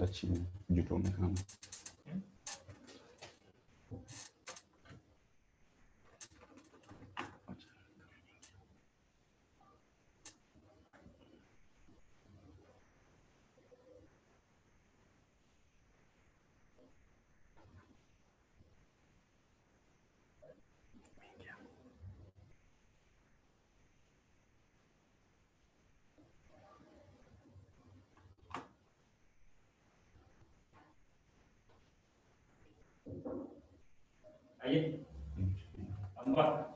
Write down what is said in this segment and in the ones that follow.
kwenda chini juu tuonekana. Aye. Amba.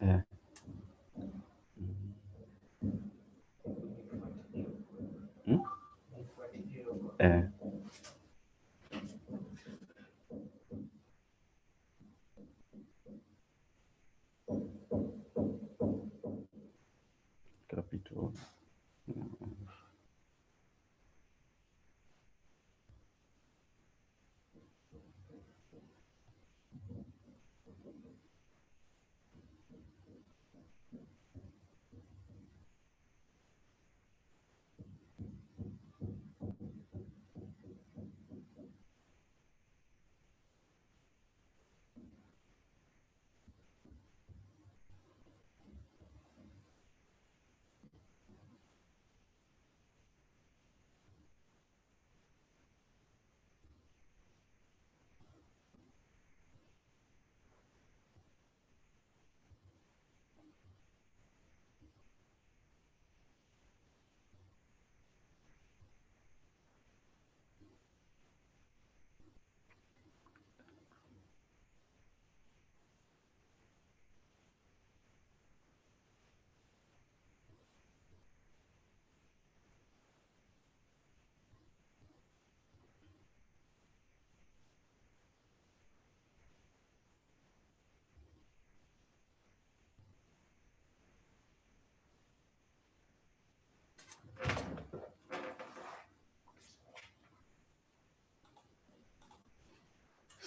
Yeah. Capital.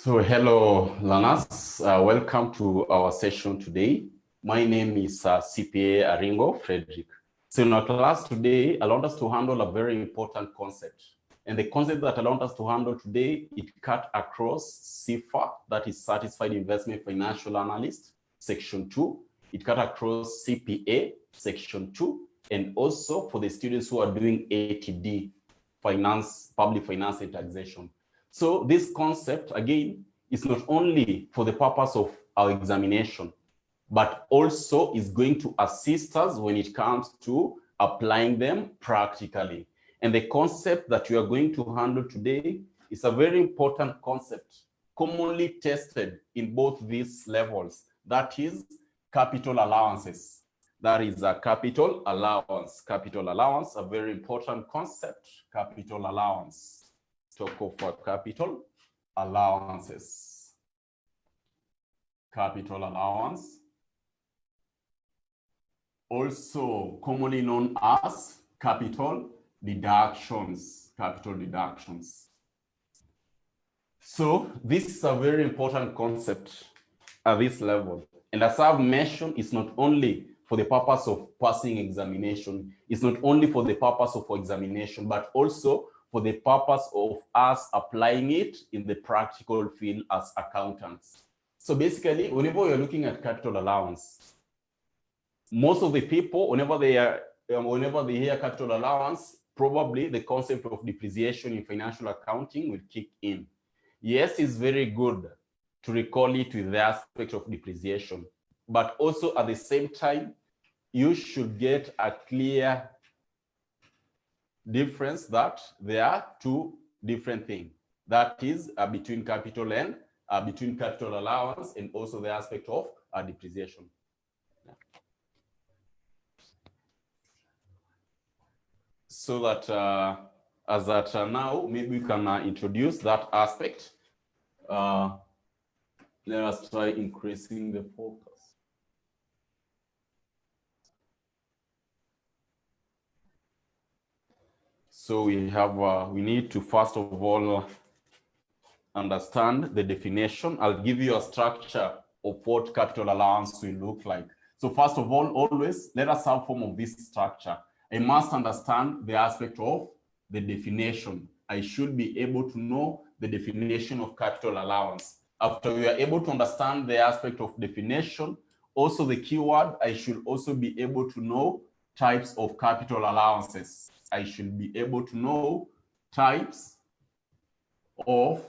So hello learners, welcome to our session today. My name is CPA Aringo Frederick. So in our class today, allowed us to handle a very important concept. And the concept that allowed us to handle today, it cut across Cifa, that is Certified Investment Financial Analyst, Section 2. It cut across CPA, Section 2, and also for the students who are doing ATD, Finance, Public Finance Taxation. So this concept, again, is not only for the purpose of our examination, but also is going to assist us when it comes to applying them practically. And the concept that you are going to handle today is a very important concept, commonly tested in both these levels. That is capital allowances. That is a capital allowance. Capital allowance, a very important concept, capital allowance. Talk of capital allowances. Capital allowance, also commonly known as capital deductions. Capital deductions. So this is a very important concept at this level. And as I've mentioned, it's not only for the purpose of passing examination, it's not only for the purpose of examination, but also for the purpose of us applying it in the practical field as accountants. So basically, whenever you're looking at capital allowance, most of the people, whenever they hear capital allowance, probably the concept of depreciation in financial accounting will kick in. Yes, it's very good to recall it with the aspect of depreciation, but also at the same time, you should get a clear difference that there are two different things. That is between capital and between capital allowance and also the aspect of depreciation. So that as that now, maybe we can introduce that aspect. Let us try increasing the focus. So we have, we need to first of all understand the definition. I'll give you a structure of what capital allowance will look like. So first of all, always let us have form of this structure. I must understand the aspect of the definition. I should be able to know the definition of capital allowance. After we are able to understand the aspect of definition, also the keyword, I should also be able to know types of capital allowances. I should be able to know types of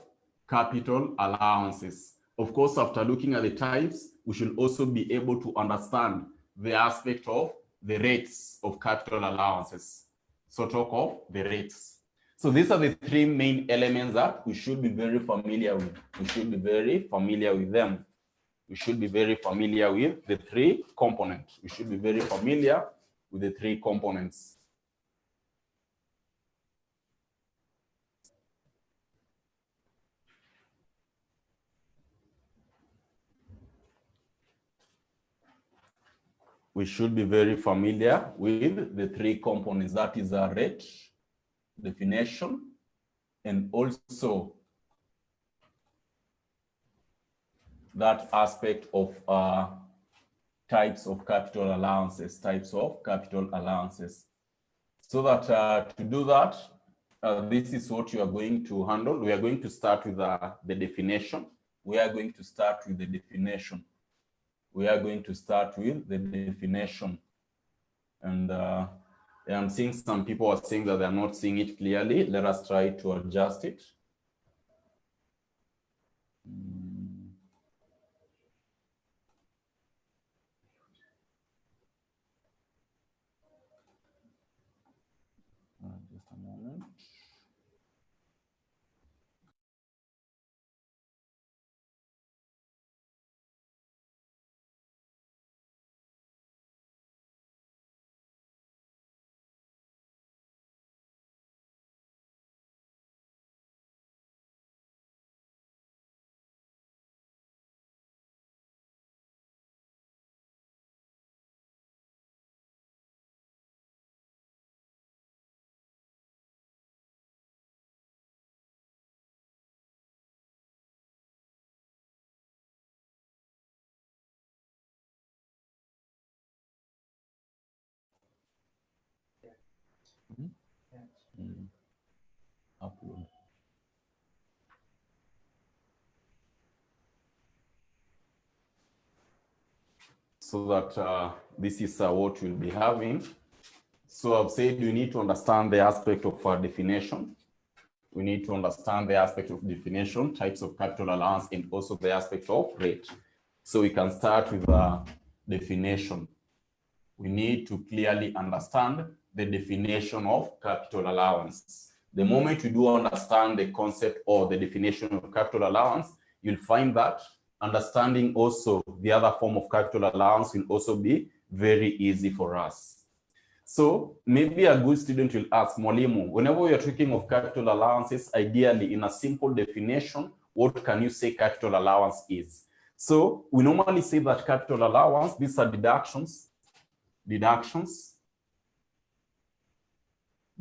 capital allowances. Of course, after looking at the types, we should also be able to understand the aspect of the rates of capital allowances. So talk of the rates. So these are the three main elements that we should be very familiar with. We should be very familiar with them. We should be very familiar with the three components. We should be very familiar with the three components. We should be very familiar with the three components. That is a rate, definition, and also that aspect of types of capital allowances, So that to do that, this is what you are going to handle. We are going to start with the definition. We are going to start with the definition. And I'm seeing some people are saying that they're not seeing it clearly. Let us try to adjust it. Just a moment. Upload. So that this is what we'll be having. So I've said you need to understand the aspect of definition. We need to understand the aspect of definition, types of capital allowance, and also the aspect of rate. So we can start with the definition. We need to clearly understand the definition of capital allowance. The moment you do understand the concept or the definition of capital allowance, you'll find that understanding also the other form of capital allowance will also be very easy for us. So maybe a good student will ask, Mwalimu, whenever you're talking of capital allowances, ideally in a simple definition, what can you say capital allowance is? So we normally say that capital allowance, these are deductions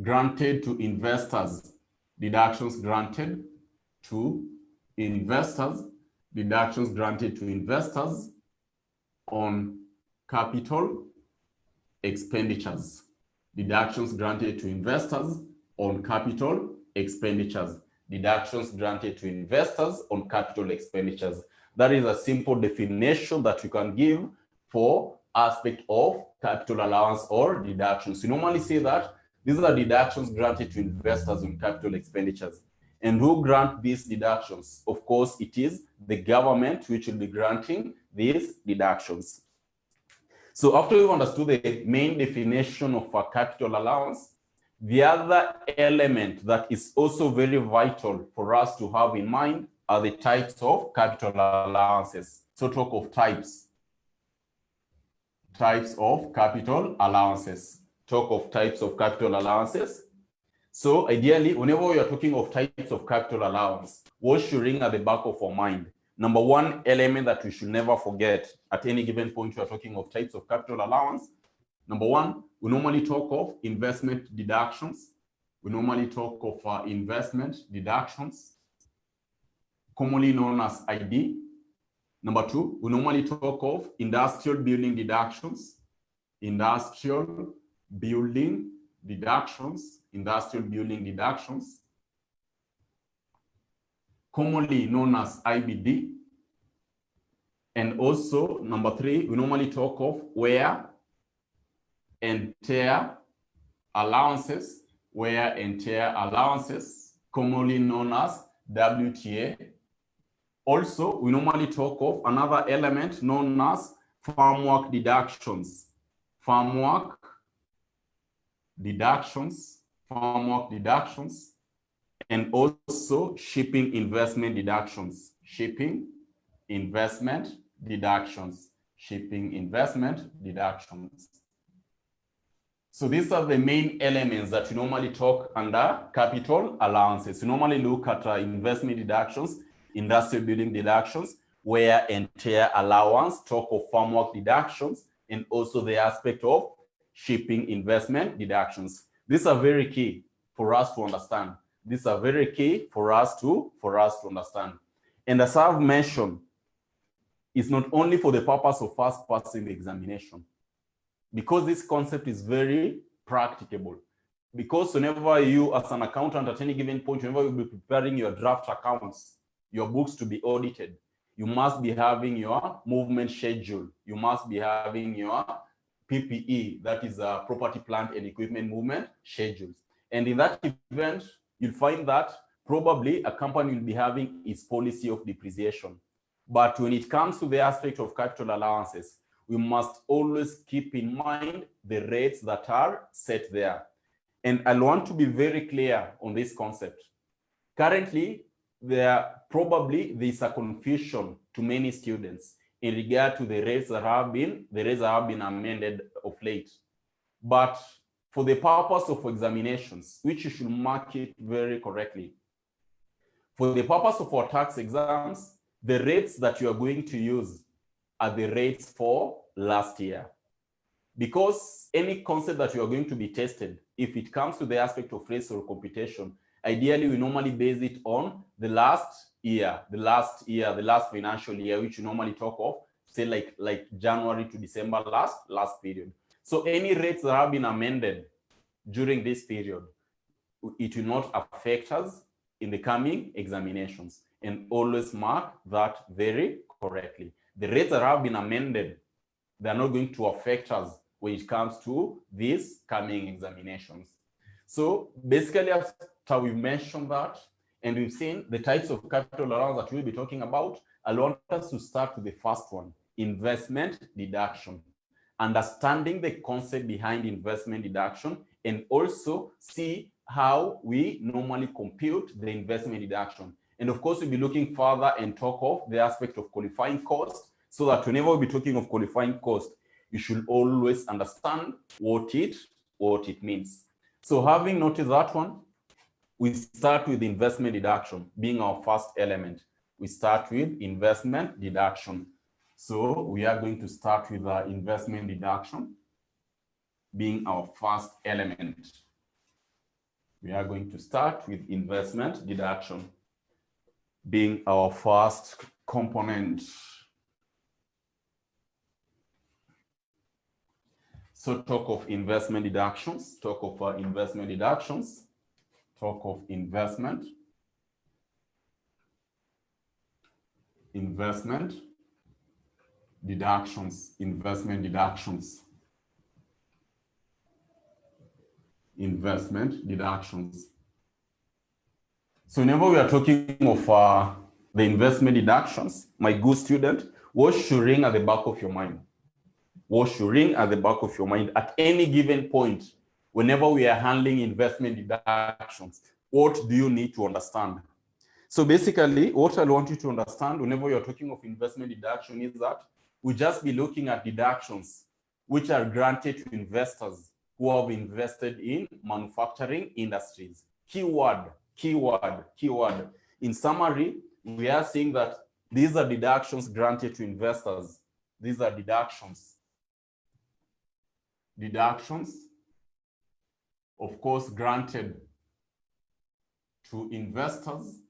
granted to investors, deductions granted to investors, deductions granted to investors on capital expenditures, deductions granted to investors on capital expenditures, deductions granted to investors on capital expenditures. That is a simple definition that you can give for aspect of capital allowance or deductions. You normally say that these are deductions granted to investors on capital expenditures. And who grant these deductions? Of course, it is the government which will be granting these deductions. So after we've understood the main definition of a capital allowance, the other element that is also very vital for us to have in mind are the types of capital allowances. So talk of types of capital allowances. Talk of types of capital allowances. So ideally, whenever we are talking of types of capital allowance, what should ring at the back of our mind? Number one element that we should never forget at any given point we are talking of types of capital allowance. Number one, we normally talk of investment deductions. We normally talk of investment deductions, commonly known as ID. Number two, we normally talk of industrial building deductions, industrial building deductions, commonly known as IBD. And also, number three, we normally talk of wear and tear allowances, commonly known as WTA. Also, we normally talk of another element known as farm work deductions, and also shipping investment deductions, So these are the main elements that you normally talk under capital allowances. You normally look at investment deductions, industrial building deductions, wear and tear allowance, talk of farm work deductions, and also the aspect of shipping investment deductions. These are very key for us to understand. And as I've mentioned, it's not only for the purpose of us passing the examination, because this concept is very practicable. Because whenever you, as an accountant at any given point, whenever you'll be preparing your draft accounts, your books to be audited, you must be having your movement schedule. You must be having your PPE, that is a property, plant, and equipment movement schedules. And in that event, you'll find that probably a company will be having its policy of depreciation. But when it comes to the aspect of capital allowances, we must always keep in mind the rates that are set there. And I want to be very clear on this concept. Currently, there's a confusion to many students in regard to the rates that have been amended of late. But for the purpose of examinations, which you should mark it very correctly, for the purpose of our tax exams, the rates that you are going to use are the rates for last year. Because any concept that you are going to be tested, if it comes to the aspect of rates or computation, ideally we normally base it on the last financial year, which you normally talk of, say like January to December last period. So any rates that have been amended during this period, it will not affect us in the coming examinations, and always mark that very correctly. The rates that have been amended, they're not going to affect us when it comes to these coming examinations. So basically, after we've mentioned that, and we've seen the types of capital allowance that we'll be talking about, I want us to start with the first one, investment deduction. Understanding the concept behind investment deduction and also see how we normally compute the investment deduction. And of course, we'll be looking further and talk of the aspect of qualifying cost, so that whenever we'll be talking of qualifying cost, you should always understand what it means. So having noted that one, we start with investment deduction being our first element. We start with investment deduction. So we are going to start with the investment deduction being our first element. We are going to start with investment deduction being our first component. So talk of investment deductions, talk of investment deductions, talk of investment deductions, investment deductions. So whenever we are talking of the investment deductions, my good student, what should ring at the back of your mind? What should ring at the back of your mind at any given point whenever we are handling investment deductions? What do you need to understand? So basically, what I want you to understand whenever you're talking of investment deduction is that we just be looking at deductions which are granted to investors who have invested in manufacturing industries. Keyword. In summary, we are saying that these are deductions granted to investors. These are deductions, of course, granted to investors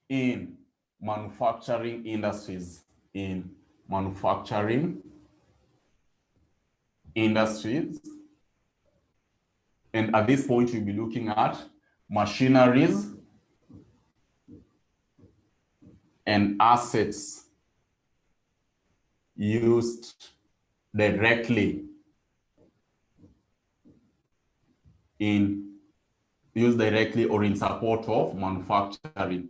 in manufacturing industries, and at this point we'll be looking at machineries and assets used directly or in support of manufacturing.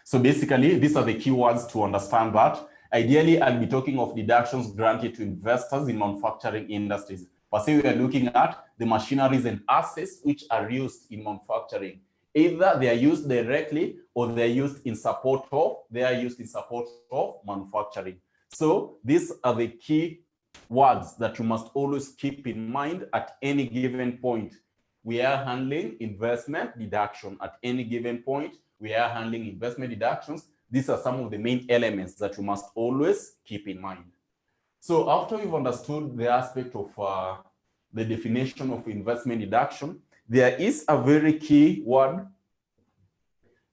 So basically, these are the keywords to understand that. Ideally, I'll be talking of deductions granted to investors in manufacturing industries. But say we are looking at the machineries and assets which are used in manufacturing. Either they are used directly or they are used in support of manufacturing. So these are the key words that you must always keep in mind at any given point. We are handling investment deduction. At any given point, we are handling investment deductions. These are some of the main elements that you must always keep in mind. So after we've understood the aspect of the definition of investment deduction, there is a very key word.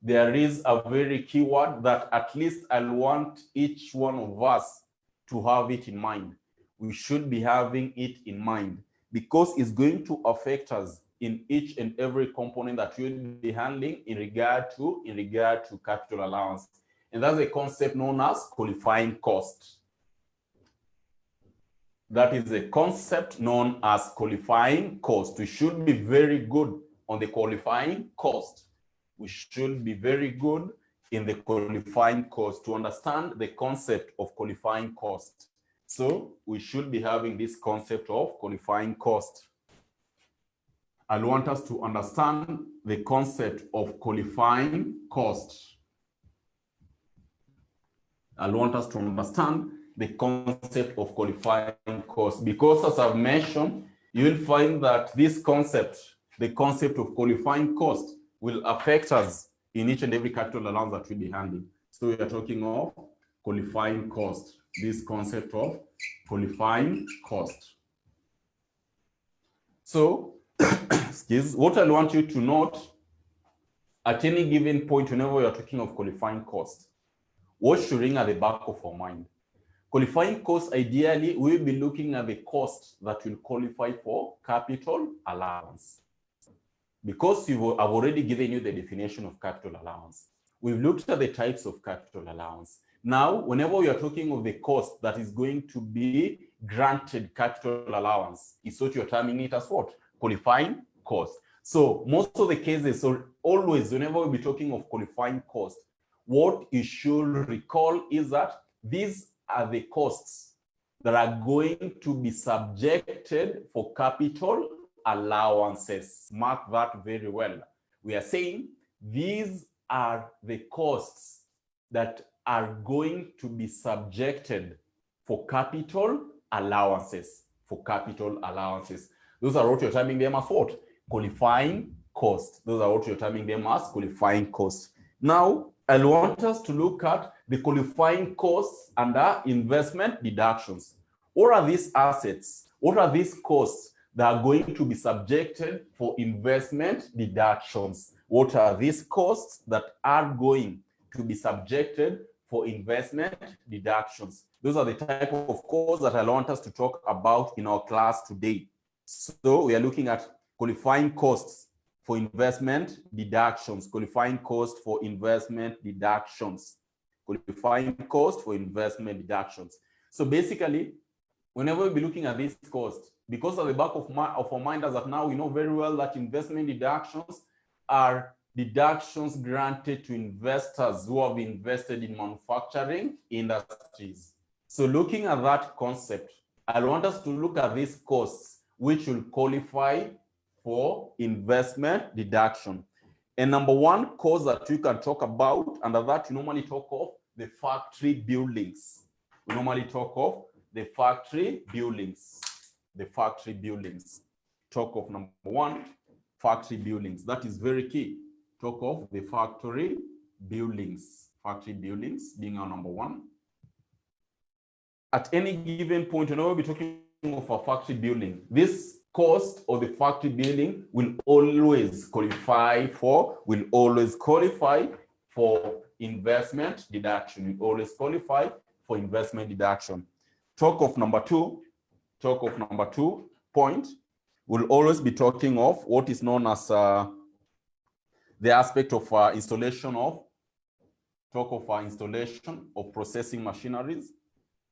There is a very key word that at least I'll want each one of us to have it in mind. We should be having it in mind because it's going to affect us in each and every component that we'll be handling in regard to capital allowance. And that's a concept known as qualifying cost. That is a concept known as qualifying cost. We should be very good on the qualifying cost. We should be very good in the qualifying cost to understand the concept of qualifying cost. So we should be having this concept of qualifying cost. I want us to understand the concept of qualifying cost. I want us to understand the concept of qualifying cost because, as I've mentioned, you will find that this concept, the concept of qualifying cost, will affect us in each and every capital allowance that we'll be handling. So we are talking of qualifying cost, this concept of qualifying cost. So what I want you to note at any given point whenever we are talking of qualifying cost, what should ring at the back of our mind? Qualifying cost, ideally, we'll be looking at the cost that will qualify for capital allowance. Because I've already given you the definition of capital allowance, we've looked at the types of capital allowance. Now, whenever we are talking of the cost that is going to be granted capital allowance, is what you're terming it as what? Qualifying cost. So most of the cases, so always, whenever we'll be talking of qualifying cost, what you should recall is that these are the costs that are going to be subjected for capital allowances. Mark that very well. We are saying these are the costs that are going to be subjected for capital allowances. For capital allowances. Those are what you're terming them as what? Qualifying costs. Those are what you're terming them as qualifying costs. Now, I want us to look at the qualifying costs under investment deductions. What are these assets? What are these costs that are going to be subjected for investment deductions? What are these costs that are going to be subjected for investment deductions? Those are the type of costs that I want us to talk about in our class today. So we are looking at qualifying costs for investment deductions, qualifying costs for investment deductions, qualifying costs for investment deductions. So basically, whenever we'll be looking at these costs, because at the back of our mind is that now we know very well that investment deductions are deductions granted to investors who have invested in manufacturing industries. So looking at that concept, I want us to look at these costs which will qualify for investment deduction. And number one cost that you can talk about, under that you normally talk of the factory buildings. We normally talk of the factory buildings. The factory buildings. Talk of number one, factory buildings. That is very key. Talk of the factory buildings. Factory buildings being our number one. At any given point, whenever we'll be talking of a factory building, this cost of the factory building will always qualify for investment deduction. Will always qualify for investment deduction. Talk of number two point, we'll always be talking of what is known as the aspect of installation of processing machineries.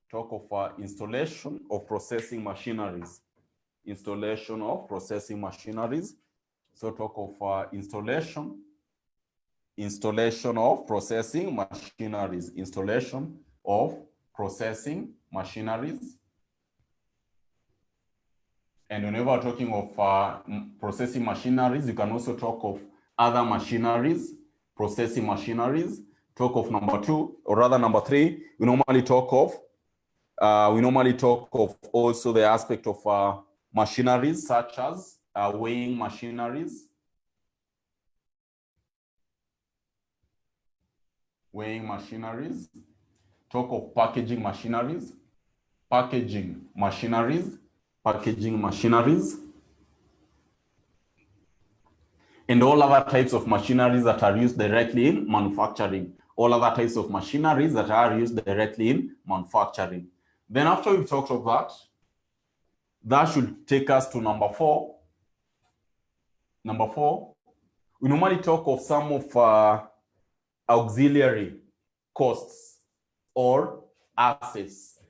Talk of installation of processing machineries. Installation of processing machineries. So talk of installation of processing machineries. Installation of processing machineries. And whenever we're talking of processing machineries, you can also talk of other machineries, processing machineries. Talk of number two, or rather number three, we normally talk of also the aspect of machineries such as weighing machineries. Weighing machineries. Talk of packaging machineries. Packaging machineries. Packaging machineries. And all other types of machineries that are used directly in manufacturing. All other types of machineries that are used directly in manufacturing. Then after we've talked of that, that should take us to number four. Number four, we normally talk of some of auxiliary costs or assets.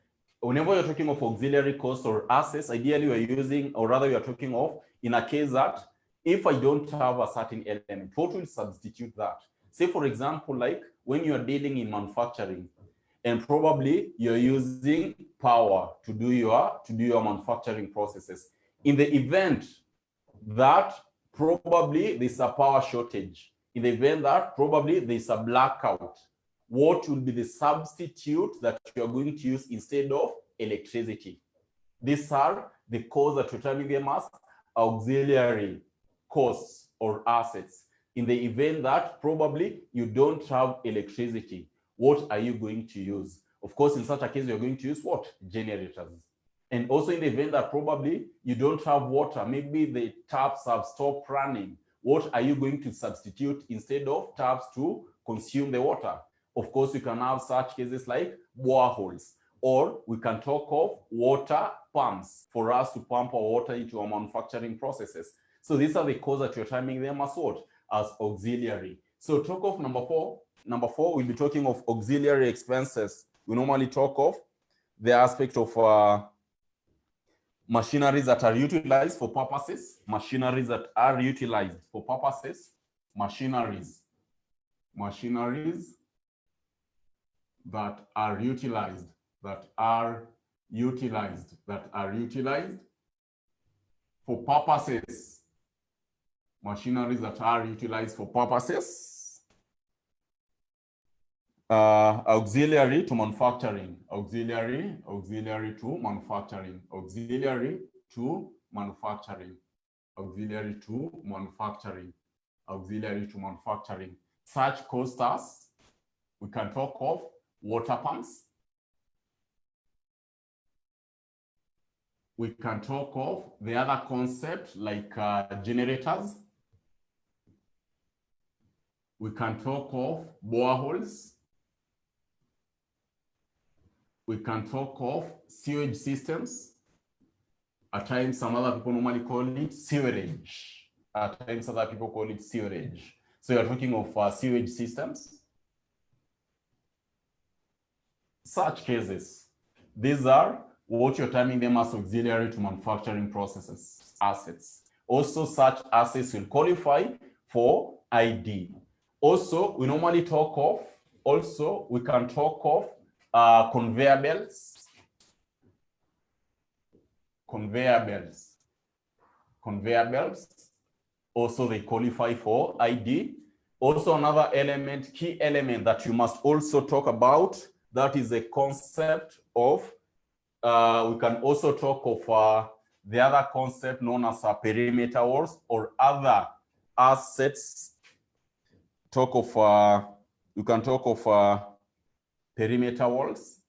Whenever you're talking of auxiliary costs or assets, ideally we're using, or rather we are talking of, in a case that if I don't have a certain element, what will substitute that? Say, for example, like when you're dealing in manufacturing, and probably you're using power to do your manufacturing processes. In the event that probably there's a power shortage, in the event that probably there's a blackout, what will be the substitute that you're going to use instead of electricity? These are the costs that we're terming them as auxiliary costs or assets. In the event that probably you don't have electricity, what are you going to use? Of course, in such a case, you're going to use what? Generators. And also in the event that probably you don't have water, maybe the taps have stopped running, what are you going to substitute instead of taps to consume the water? Of course, you can have such cases like boreholes, or we can talk of water pumps for us to pump our water into our manufacturing processes. So these are the costs that you're terming them as what? As auxiliary. So talk of number four, we'll be talking of auxiliary expenses. We normally talk of the aspect of machineries that are utilized for purposes, machineries that are utilized for purposes, machineries that are utilized that are utilized for purposes, machineries that are utilized for purposes, auxiliary to manufacturing, auxiliary to manufacturing, auxiliary to manufacturing, auxiliary to manufacturing, auxiliary to manufacturing. Such coasters, we can talk of water pumps. We can talk of the other concept like generators. We can talk of boreholes. We can talk of sewage systems. At times, some other people normally call it sewerage. At times, other people call it sewerage. So you're talking of sewage systems. Such cases, these are what you're terming them as auxiliary to manufacturing processes, assets. Also, such assets will qualify for ID. Also, we normally talk of, we can talk of conveyor belts. Conveyor belts, also they qualify for ID. Also another element, key element that you must also talk about, that is the concept of, we can also talk of the other concept known as perimeter walls or other assets. You can talk of perimeter walls.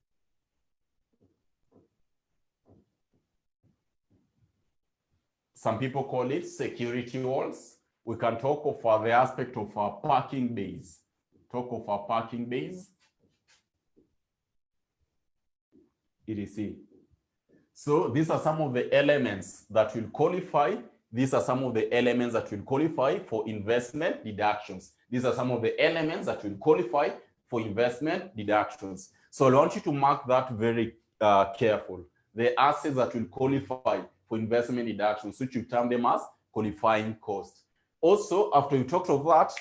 Some people call it security walls. We can talk of the aspect of parking bays. Talk of parking bays. EDC. So these are some of the elements that will qualify. These are some of the elements that will qualify for investment deductions. These are some of the elements that will qualify for investment deductions. So I want you to mark that very careful. The assets that will qualify for investment deductions, which you term them as qualifying costs. Also, after you talked of that,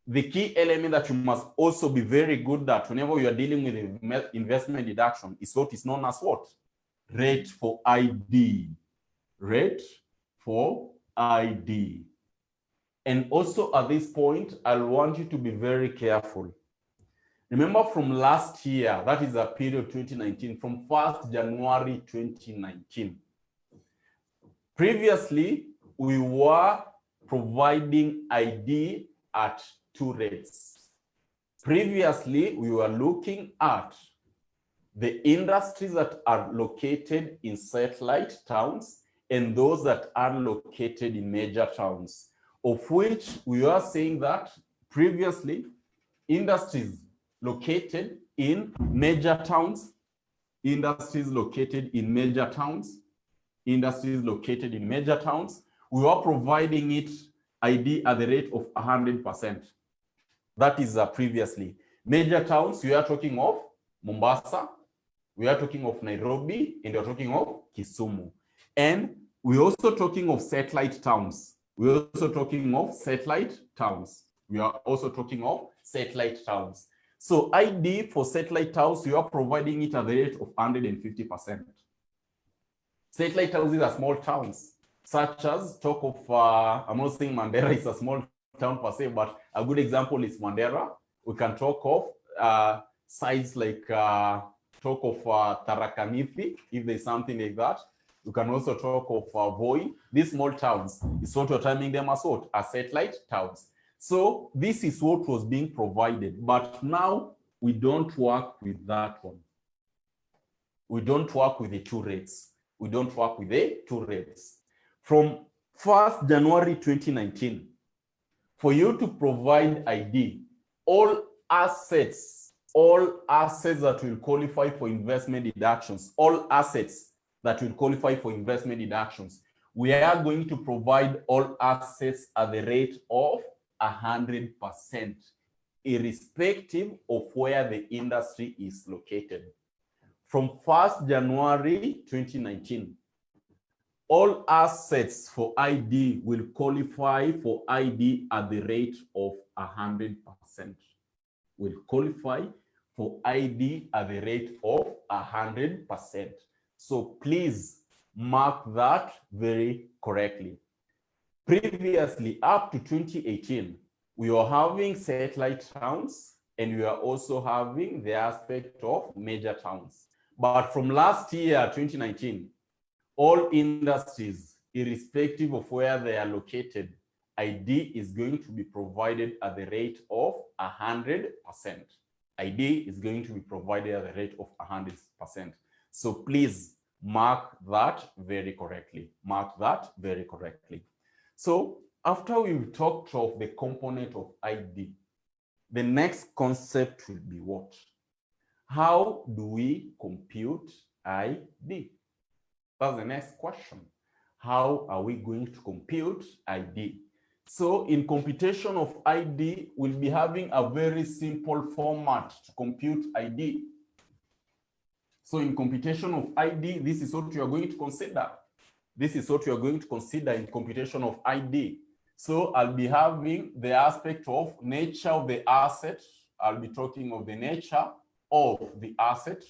the key element that you must also be very good at whenever you are dealing with investment deduction is what is known as what? Rate for ID. Rate for ID. And also at this point, I want you to be very careful. Remember from last year, that is a period 2019, from 1st January 2019. Previously, we were providing ID at 2 rates. Previously, we were looking at the industries that are located in satellite towns and those that are located in major towns, of which we are saying that previously industries located in major towns, we are providing it ID at the rate of 100%. That is previously. Major towns, we are talking of Mombasa, we are talking of Nairobi, and we are talking of Kisumu. And we're also talking of satellite towns. We are also talking of satellite towns. So ID for satellite towns, we are providing it at the rate of 150%. Satellite towns, these are small towns, such as talk of, I'm not saying Mandera is a small town per se, but a good example is Mandera. We can talk of sites like, talk of Tharaka-Nithi, if there's something like that. You can also talk of Voi. These small towns is what we're terming them as what? As satellite towns. So this is what was being provided, but now we don't work with that one. We don't work with the 2 rates. From 1st January 2019, for you to provide ID, all assets that will qualify for investment deductions, we are going to provide all assets at the rate of 100%, irrespective of where the industry is located. From 1st January 2019, all assets for ID will qualify for ID at the rate of 100%. Will qualify for ID at the rate of 100%. So please mark that very correctly. Previously, up to 2018, we were having satellite towns and we are also having the aspect of major towns. But from last year, 2019, all industries, irrespective of where they are located, ID is going to be provided at the rate of 100%. ID is going to be provided at the rate of 100%. So please mark that very correctly. Mark that very correctly. So after we've talked of the component of ID, the next concept will be what? How do we compute ID? That's the next question. How are we going to compute ID? So in computation of ID, we'll be having a very simple format to compute ID. So in computation of ID, this is what you are going to consider. This is what you are going to consider in computation of ID. So I'll be having the aspect of nature of the asset. I'll be talking of the nature of the asset.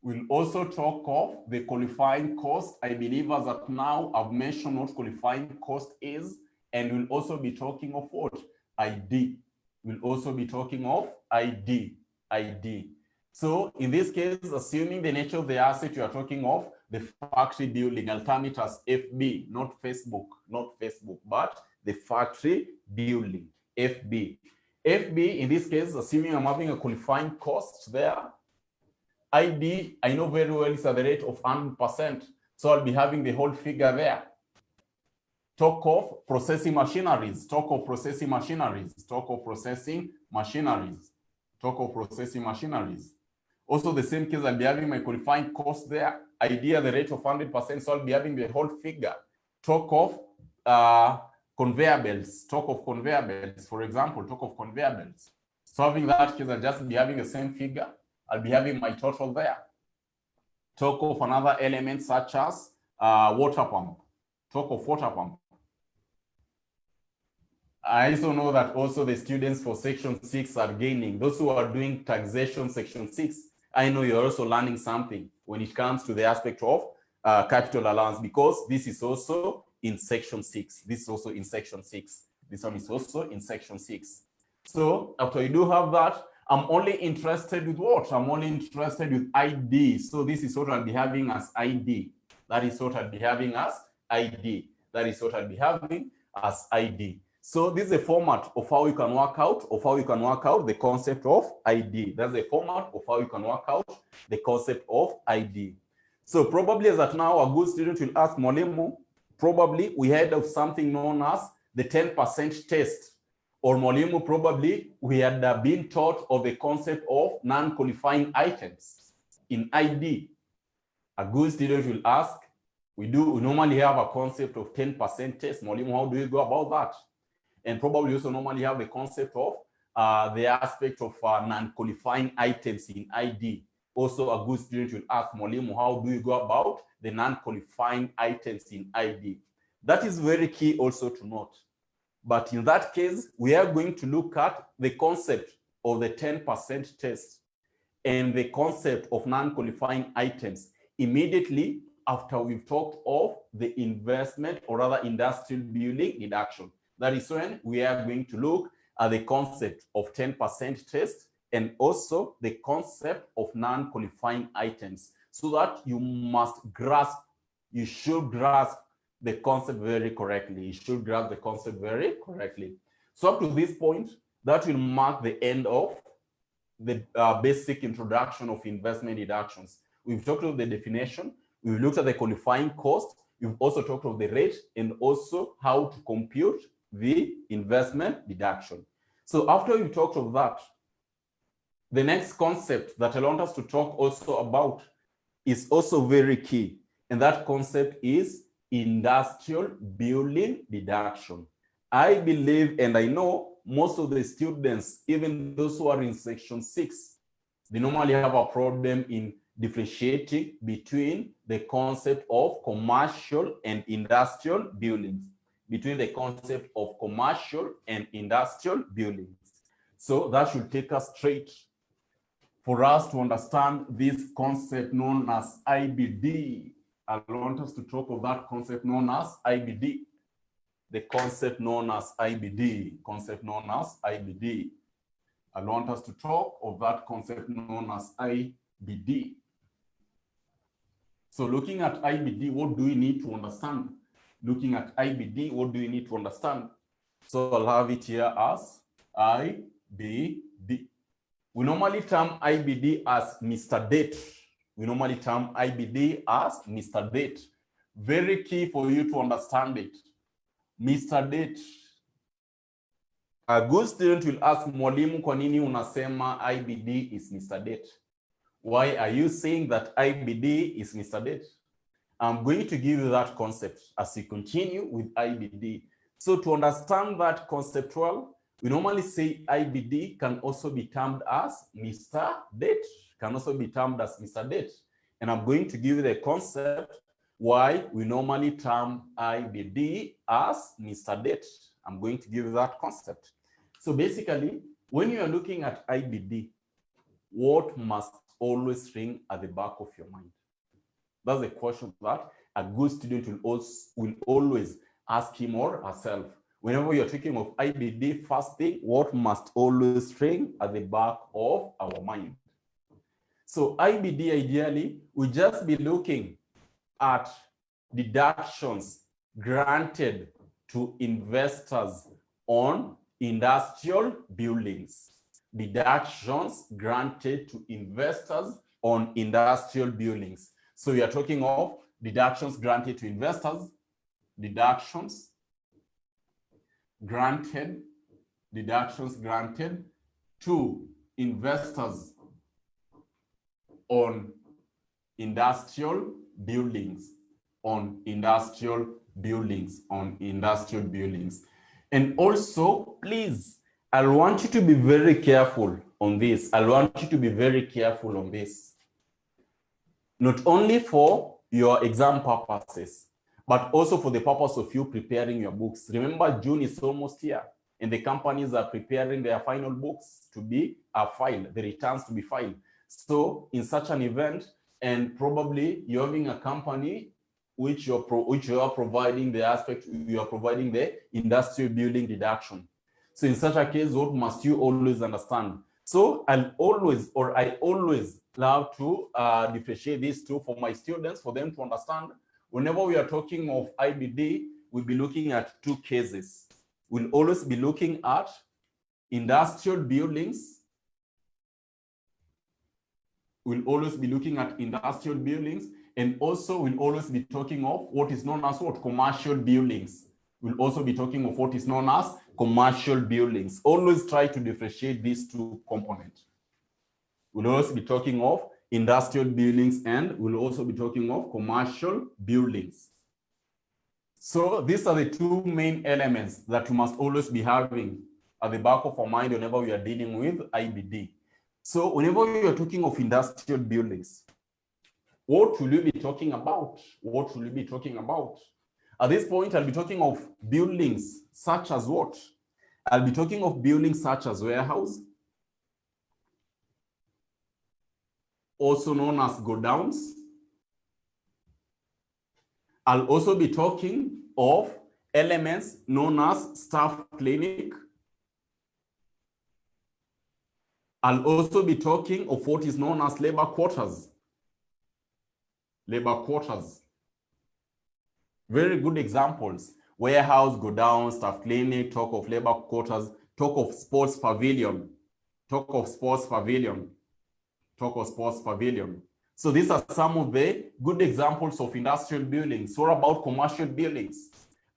We'll also talk of the qualifying cost. I believe as of now, I've mentioned what qualifying cost is, and we'll also be talking of what? ID. We'll also be talking of ID. So in this case, assuming the nature of the asset, you are talking of the factory building. I'll term it as FB, not Facebook, but the factory building, FB. FB, in this case, assuming I'm having a qualifying cost there, ID, I know very well it's at the rate of 100%, so I'll be having the whole figure there. Talk of processing machineries, Also the same case, I'll be having my qualifying cost there, ID at the rate of 100%, so I'll be having the whole figure. Talk of conveyor belts, for example, So having that case, I'll just be having the same figure. I'll be having my total there. Talk of another element such as water pump. I also know that also the students for section 6 are gaining. Those who are doing taxation section 6, I know you're also learning something when it comes to the aspect of capital allowance, because this is also in section 6. This one is also in section 6. So after you do have that, I'm only interested with what? I'm only interested with ID. So this is what I'll be having as ID. That is what I'll be having as ID. So this is a format of how you can work out, the concept of ID. That's a format of how you can work out the concept of ID. So probably as at now, a good student will ask Mwalimu, probably we heard of something known as the 10% test. Or Mwalimu, probably we had been taught of the concept of non-qualifying items in ID. A good student will ask, we normally have a concept of 10% test. Mwalimu, how do you go about that? And probably also normally have the concept of the aspect of non-qualifying items in ID. Also, a good student will ask, Mwalimu, how do you go about the non-qualifying items in ID? That is very key also to note. But in that case, we are going to look at the concept of the 10% test and the concept of non-qualifying items immediately after we've talked of the investment or rather industrial building deduction. That is when we are going to look at the concept of 10% test and also the concept of non-qualifying items, so that you should grasp the concept very correctly. So up to this point, that will mark the end of the basic introduction of investment deductions. We've talked about the definition, we've looked at the qualifying cost, we've also talked about the rate and also how to compute the investment deduction. So after we've talked of that, the next concept that I want us to talk also about is also very key, and that concept is industrial building deduction. I believe and I know most of the students, even those who are in section 6, they normally have a problem in differentiating between the concept of commercial and industrial buildings. So that should take us straight for us to understand this concept known as IBD. I want us to talk of that concept known as IBD. The concept known as IBD, concept known as IBD. I want us to talk of that concept known as IBD. So looking at IBD, what do we need to understand? Looking at IBD, what do we need to understand? So I'll have it here as IBD. We normally term IBD as Mr. Date. We normally term IBD as Mr. Date. Very key for you to understand it. Mr. Date. A good student will ask, mwalimu, kwa nini unasema IBD is Mr. Date? Why are you saying that IBD is Mr. Date? I'm going to give you that concept as we continue with IBD. So to understand that concept well, we normally say IBD can also be termed as Mr. Date. Can also be termed as Mr. Date. And I'm going to give you the concept why we normally term IBD as Mr. Date. I'm going to give you that concept. So basically, when you are looking at IBD, what must always ring at the back of your mind? That's the question that a good student will always ask him or herself. Whenever you're talking of IBD, first thing, what must always ring at the back of our mind? So IBD, ideally, we just be looking at deductions granted to investors on industrial buildings. Deductions granted to investors on industrial buildings. So we are talking of deductions granted to investors, deductions granted to investors on industrial buildings, And also, please, I want you to be very careful on this. Not only for your exam purposes, but also for the purpose of you preparing your books. Remember, June is almost here, and the companies are preparing their final books to be filed, the returns to be filed. So in such an event, and probably you're having a company which you are providing the industrial building deduction. So in such a case, what must you always understand? So I always love to differentiate these two for my students, for them to understand. Whenever we are talking of IBD, we'll be looking at two cases. We'll always be looking at industrial buildings. And also we'll always be talking of what is known as commercial buildings. We'll also be talking of what is known as commercial buildings. Always try to differentiate these two components. We'll also be talking of industrial buildings, and we'll also be talking of commercial buildings. So these are the two main elements that we must always be having at the back of our mind whenever we are dealing with IBD. So whenever we are talking of industrial buildings, what will you be talking about? At this point, I'll be talking of buildings such as what? I'll be talking of buildings such as warehouse, also known as godowns. I'll also be talking of elements known as staff clinic. I'll also be talking of what is known as labor quarters. Very good examples. Warehouse, godown, staff clinic, talk of labor quarters, talk of sports pavilion. So these are some of the good examples of industrial buildings. What about commercial buildings?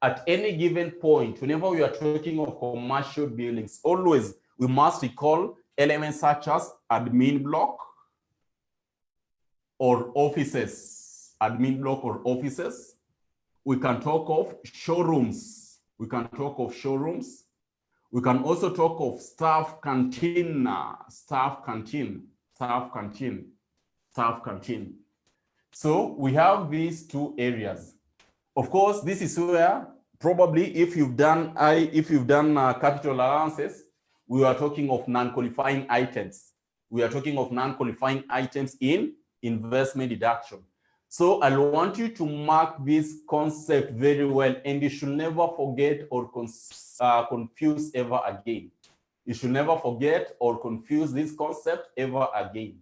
At any given point, whenever we are talking of commercial buildings, always we must recall elements such as admin block or offices. We can talk of showrooms. We can also talk of staff canteen. So we have these two areas. Of course, this is where probably if you've done capital allowances, we are talking of non-qualifying items. We are talking of non-qualifying items in investment deduction. So I want you to mark this concept very well, and you should never forget or confuse ever again. You should never forget or confuse this concept ever again.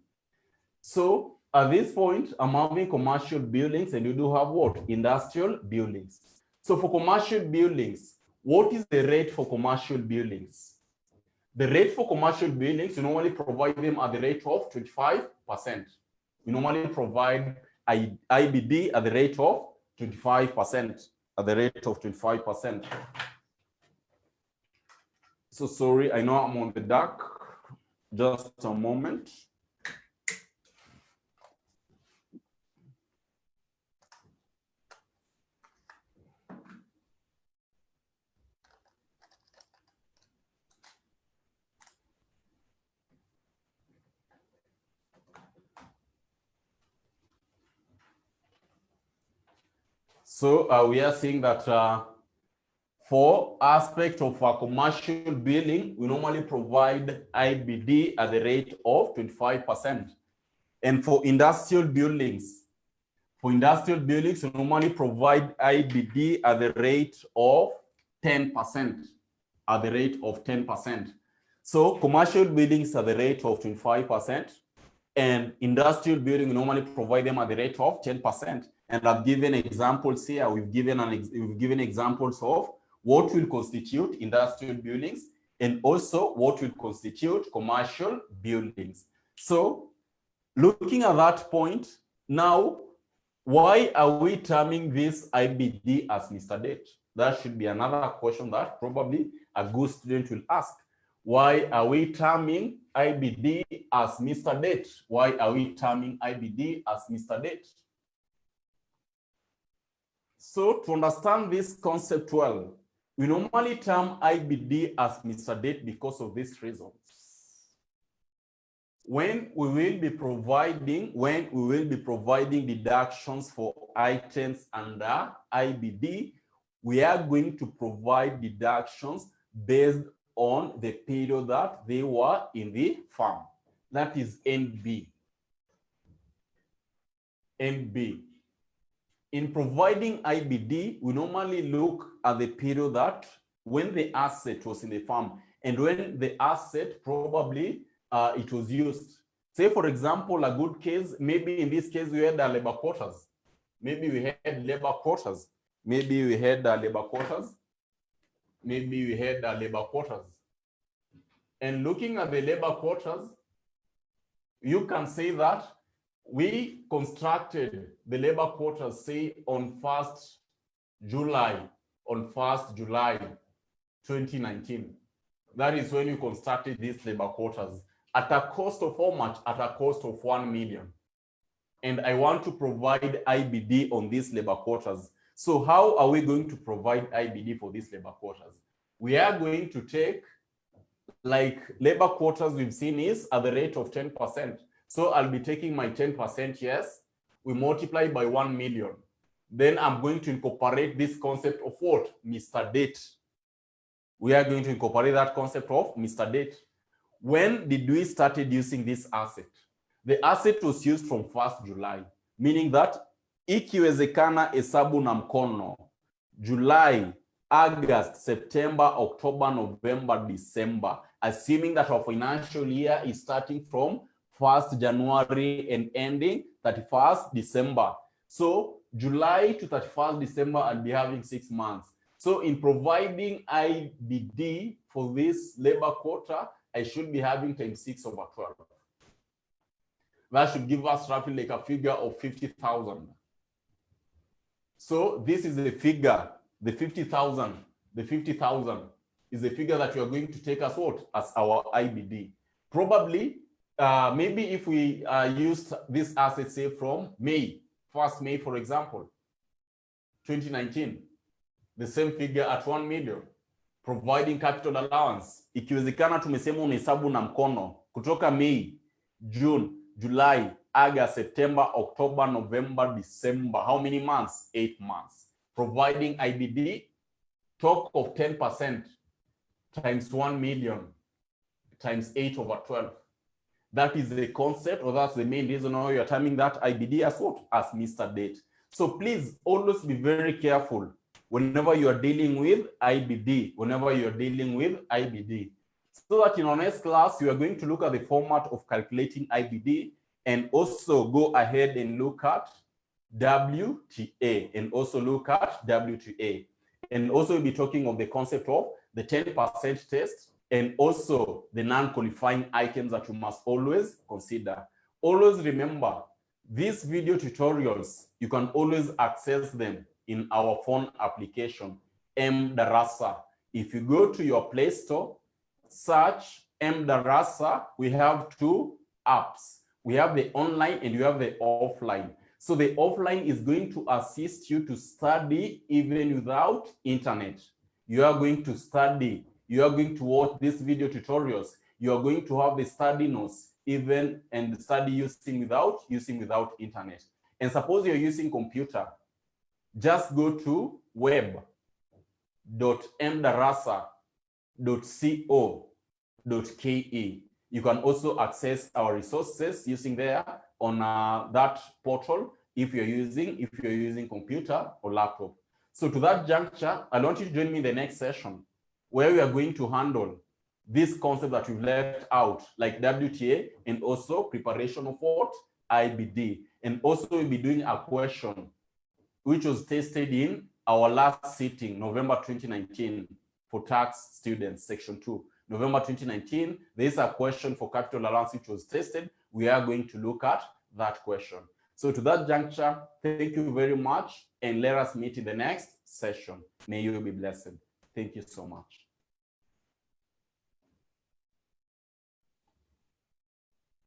So at this point, I'm having commercial buildings, and you do have what? Industrial buildings. So for commercial buildings, what is the rate for commercial buildings? The rate for commercial buildings, you normally provide them at the rate of 25%. We normally provide IBD at the rate of 25%, at the rate of 25%. So sorry, I know I'm on the dark. Just a moment. So we are seeing that for aspect of a commercial building, we normally provide IBD at the rate of 25%. And for industrial buildings, we normally provide IBD at the rate of 10%, at the rate of 10%. So commercial buildings at the rate of 25%, and industrial building normally provide them at the rate of 10%. And I've given examples here. We've given examples of what will constitute industrial buildings and also what will constitute commercial buildings. So looking at that point, now, why are we terming this IBD as Mr. Date? That should be another question that probably a good student will ask. Why are we terming IBD as Mr. Date? Why are we terming IBD as Mr. Date? So to understand this concept well, we normally term IBD as Mr. Date because of these reasons. When we will be providing deductions for items under IBD, we are going to provide deductions based on the period that they were in the farm. That is NB. NB. In providing IBD, we normally look at the period that when the asset was in the farm and when the asset probably it was used. Say, for example, a good case, maybe in this case, we had labor quarters. Maybe we had labor quarters. Maybe we had labor quarters. Maybe we had labor quarters. And looking at the labor quarters, you can say that we constructed the labor quarters, say, on 1st July 2019. That is when you constructed these labor quarters at a cost of how much? At a cost of 1 million. And I want to provide IBD on these labor quarters. So how are we going to provide IBD for these labor quarters? We are going to take, like labor quarters we've seen is at the rate of 10%. So I'll be taking my 10%, yes, we multiply by 1 million. Then I'm going to incorporate this concept of what? Mr. Date. We are going to incorporate that concept of Mr. Date. When did we started using this asset? The asset was used from 1st July, meaning that ikiwezekana hesabu na mkono, July, August, September, October, November, December, assuming that our financial year is starting from 1st January and ending 31st December. So July to 31st December, I'll be having 6 months. So in providing IBD for this labor quota, I should be having times 6/12. That should give us roughly like a figure of 50,000. So this is the figure, the 50,000. The 50,000 is the figure that we are going to take as what? As our IBD. Probably, maybe if we used this asset, say from May, 1st May, for example, 2019, the same figure at 1 million. Providing capital allowance. Ikiwezekana tumesema unahesabu na mkono kutoka May, June, July, August, September, October, November, December. How many months? 8 months. Providing IBD, talk of 10% times 1 million. times 8/12. That is the concept, or that's the main reason why you're terming that IBD as what? As Mr. Date. So please always be very careful whenever you are dealing with IBD, So that in our next class, we are going to look at the format of calculating IBD and also go ahead and look at WTA And also we'll be talking of the concept of the 10% test and also the non-qualifying items that you must always consider. Always remember, these video tutorials, you can always access them in our phone application, M-Darasa. If you go to your Play Store, search M-Darasa, we have two apps. We have the online and you have the offline. So the offline is going to assist you to study even without internet. You are going to study. You are going to watch these video tutorials. You are going to have the study notes even and study using without internet. And suppose you're using computer, just go to web.mdarasa.co.ke. You can also access our resources using there on that portal if you're using computer or laptop. So to that juncture, I want you to join me in the next session where we are going to handle this concept that we've left out, like WTA and also preparation of what? IBD. And also we'll be doing a question which was tested in our last sitting, November 2019, for tax students, section 2. November 2019, there is a question for capital allowance which was tested. We are going to look at that question. So to that juncture, thank you very much, and let us meet in the next session. May you be blessed. Thank you so much.